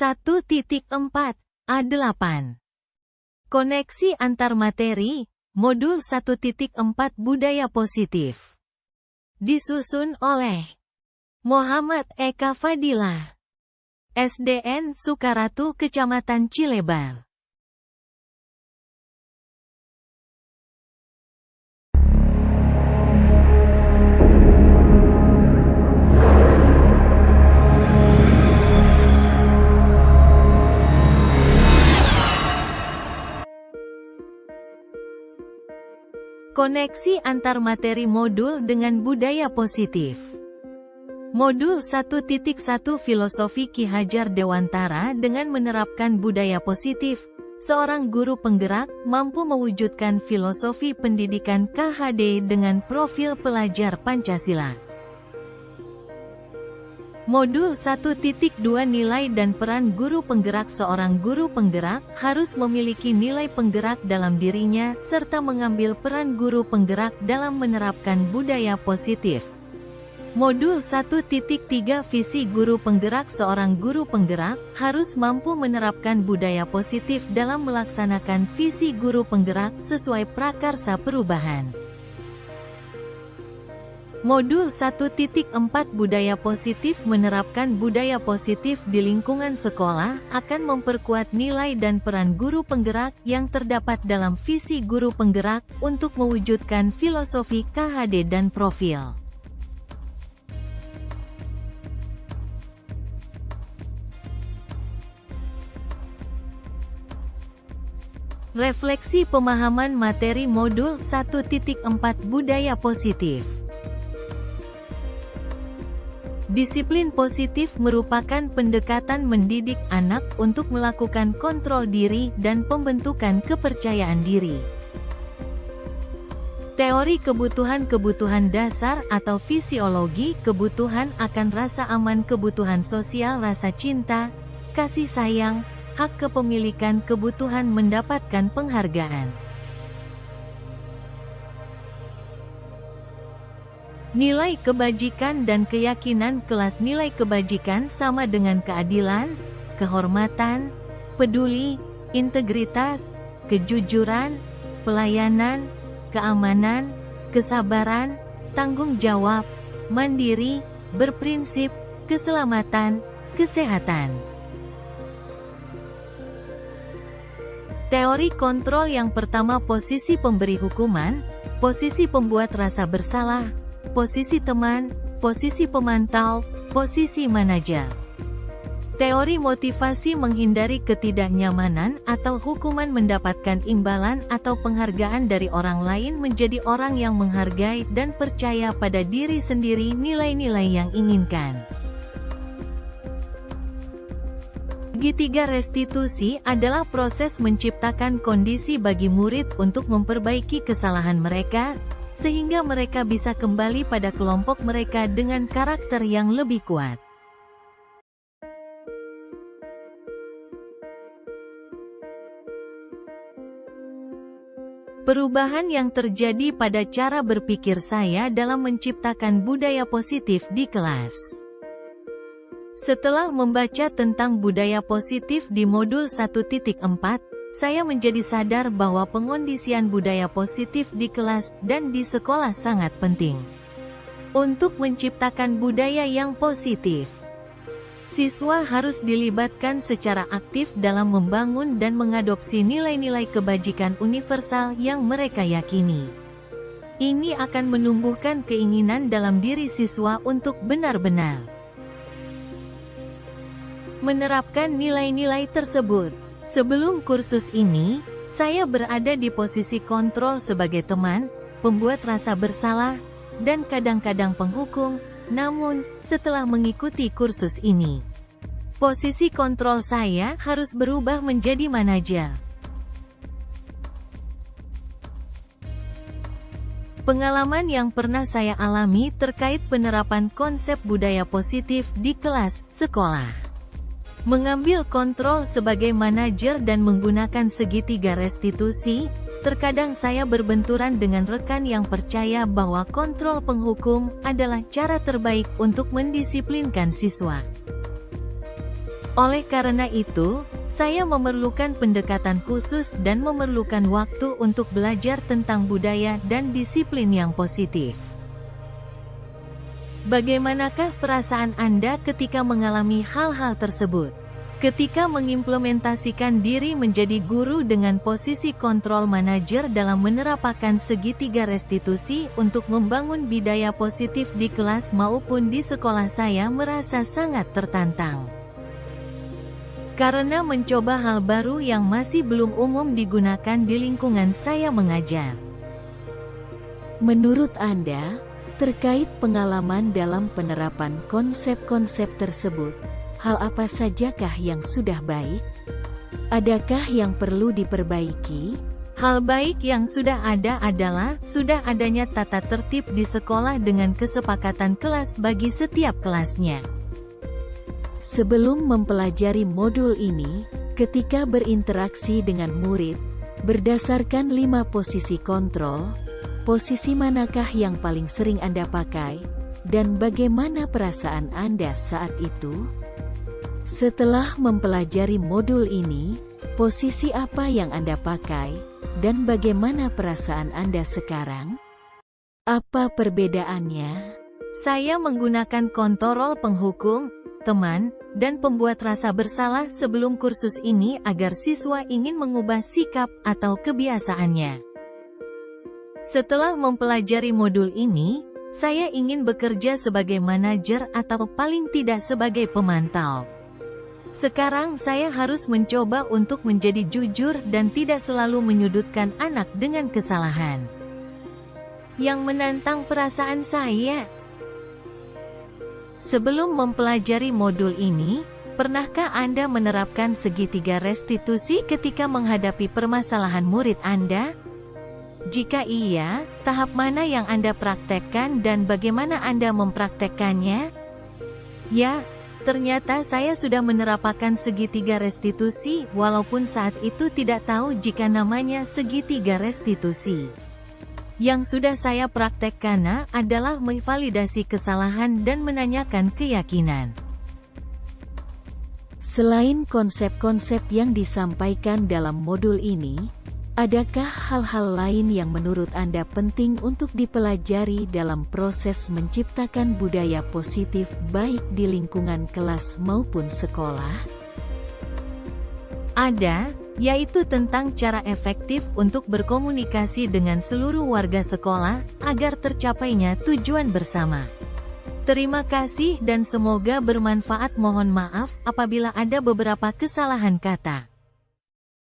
1.4 A8. Koneksi antar materi, Modul 1.4 Budaya Positif. Disusun oleh Muhammad Eka Fadilah, SDN Sukaratu, Kecamatan Cilebar. Koneksi antar materi modul dengan budaya positif. Modul 1.1 Filosofi Ki Hajar Dewantara. Dengan menerapkan budaya positif, seorang guru penggerak mampu mewujudkan filosofi pendidikan KHD dengan profil pelajar Pancasila. Modul 1.2 Nilai dan peran guru penggerak. Seorang guru penggerak harus memiliki nilai penggerak dalam dirinya, serta mengambil peran guru penggerak dalam menerapkan budaya positif. Modul 1.3 Visi guru penggerak. Seorang guru penggerak harus mampu menerapkan budaya positif dalam melaksanakan visi guru penggerak sesuai prakarsa perubahan. Modul 1.4 Budaya Positif. Menerapkan budaya positif di lingkungan sekolah akan memperkuat nilai dan peran guru penggerak yang terdapat dalam visi guru penggerak untuk mewujudkan filosofi KHD dan profil. Refleksi pemahaman materi Modul 1.4 Budaya Positif. Disiplin positif merupakan pendekatan mendidik anak untuk melakukan kontrol diri dan pembentukan kepercayaan diri. Teori kebutuhan dasar atau fisiologi kebutuhan akan rasa aman, kebutuhan sosial, rasa cinta, kasih sayang, hak kepemilikan, kebutuhan mendapatkan penghargaan. Nilai kebajikan dan keyakinan. Kelas nilai kebajikan sama dengan keadilan, kehormatan, peduli, integritas, kejujuran, pelayanan, keamanan, kesabaran, tanggung jawab, mandiri, berprinsip, keselamatan, kesehatan. Teori kontrol yang pertama, posisi pemberi hukuman, posisi pembuat rasa bersalah, posisi teman, posisi pemantau, posisi manajer. Teori motivasi menghindari ketidaknyamanan atau hukuman, mendapatkan imbalan atau penghargaan dari orang lain, menjadi orang yang menghargai dan percaya pada diri sendiri, nilai-nilai yang inginkan. Segitiga restitusi adalah proses menciptakan kondisi bagi murid untuk memperbaiki kesalahan mereka, sehingga mereka bisa kembali pada kelompok mereka dengan karakter yang lebih kuat. Perubahan yang terjadi pada cara berpikir saya dalam menciptakan budaya positif di kelas. Setelah membaca tentang budaya positif di Modul 1.4, saya menjadi sadar bahwa pengondisian budaya positif di kelas dan di sekolah sangat penting. Untuk menciptakan budaya yang positif, siswa harus dilibatkan secara aktif dalam membangun dan mengadopsi nilai-nilai kebajikan universal yang mereka yakini. Ini akan menumbuhkan keinginan dalam diri siswa untuk benar-benar menerapkan nilai-nilai tersebut. Sebelum kursus ini, saya berada di posisi kontrol sebagai teman, pembuat rasa bersalah, dan kadang-kadang penghukum. Namun, setelah mengikuti kursus ini, posisi kontrol saya harus berubah menjadi manajer. Pengalaman yang pernah saya alami terkait penerapan konsep budaya positif di kelas, sekolah. Mengambil kontrol sebagai manajer dan menggunakan segitiga restitusi, terkadang saya berbenturan dengan rekan yang percaya bahwa kontrol penghukum adalah cara terbaik untuk mendisiplinkan siswa. Oleh karena itu, saya memerlukan pendekatan khusus dan memerlukan waktu untuk belajar tentang budaya dan disiplin yang positif. Bagaimanakah perasaan Anda ketika mengalami hal-hal tersebut? Ketika mengimplementasikan diri menjadi guru dengan posisi kontrol manajer dalam menerapkan segitiga restitusi untuk membangun budaya positif di kelas maupun di sekolah, saya merasa sangat tertantang. Karena mencoba hal baru yang masih belum umum digunakan di lingkungan saya mengajar. Menurut Anda, terkait pengalaman dalam penerapan konsep-konsep tersebut, hal apa sajakah yang sudah baik? Adakah yang perlu diperbaiki? Hal baik yang sudah ada adalah, sudah adanya tata tertib di sekolah dengan kesepakatan kelas bagi setiap kelasnya. Sebelum mempelajari modul ini, ketika berinteraksi dengan murid, berdasarkan 5 posisi kontrol, posisi manakah yang paling sering Anda pakai, dan bagaimana perasaan Anda saat itu? Setelah mempelajari modul ini, posisi apa yang Anda pakai, dan bagaimana perasaan Anda sekarang? Apa perbedaannya? Saya menggunakan kontrol penghukum, teman, dan pembuat rasa bersalah sebelum kursus ini agar siswa ingin mengubah sikap atau kebiasaannya. Setelah mempelajari modul ini, saya ingin bekerja sebagai manajer atau paling tidak sebagai pemantau. Sekarang saya harus mencoba untuk menjadi jujur dan tidak selalu menyudutkan anak dengan kesalahan yang menantang perasaan saya. Sebelum mempelajari modul ini, pernahkah Anda menerapkan segitiga restitusi ketika menghadapi permasalahan murid Anda? Jika iya, tahap mana yang Anda praktekkan dan bagaimana Anda mempraktekkannya? Ya, ternyata saya sudah menerapkan segitiga restitusi, walaupun saat itu tidak tahu jika namanya segitiga restitusi. Yang sudah saya praktekkan adalah memvalidasi kesalahan dan menanyakan keyakinan. Selain konsep-konsep yang disampaikan dalam modul ini, adakah hal-hal lain yang menurut Anda penting untuk dipelajari dalam proses menciptakan budaya positif baik di lingkungan kelas maupun sekolah? Ada, yaitu tentang cara efektif untuk berkomunikasi dengan seluruh warga sekolah, agar tercapainya tujuan bersama. Terima kasih dan semoga bermanfaat. Mohon maaf apabila ada beberapa kesalahan kata.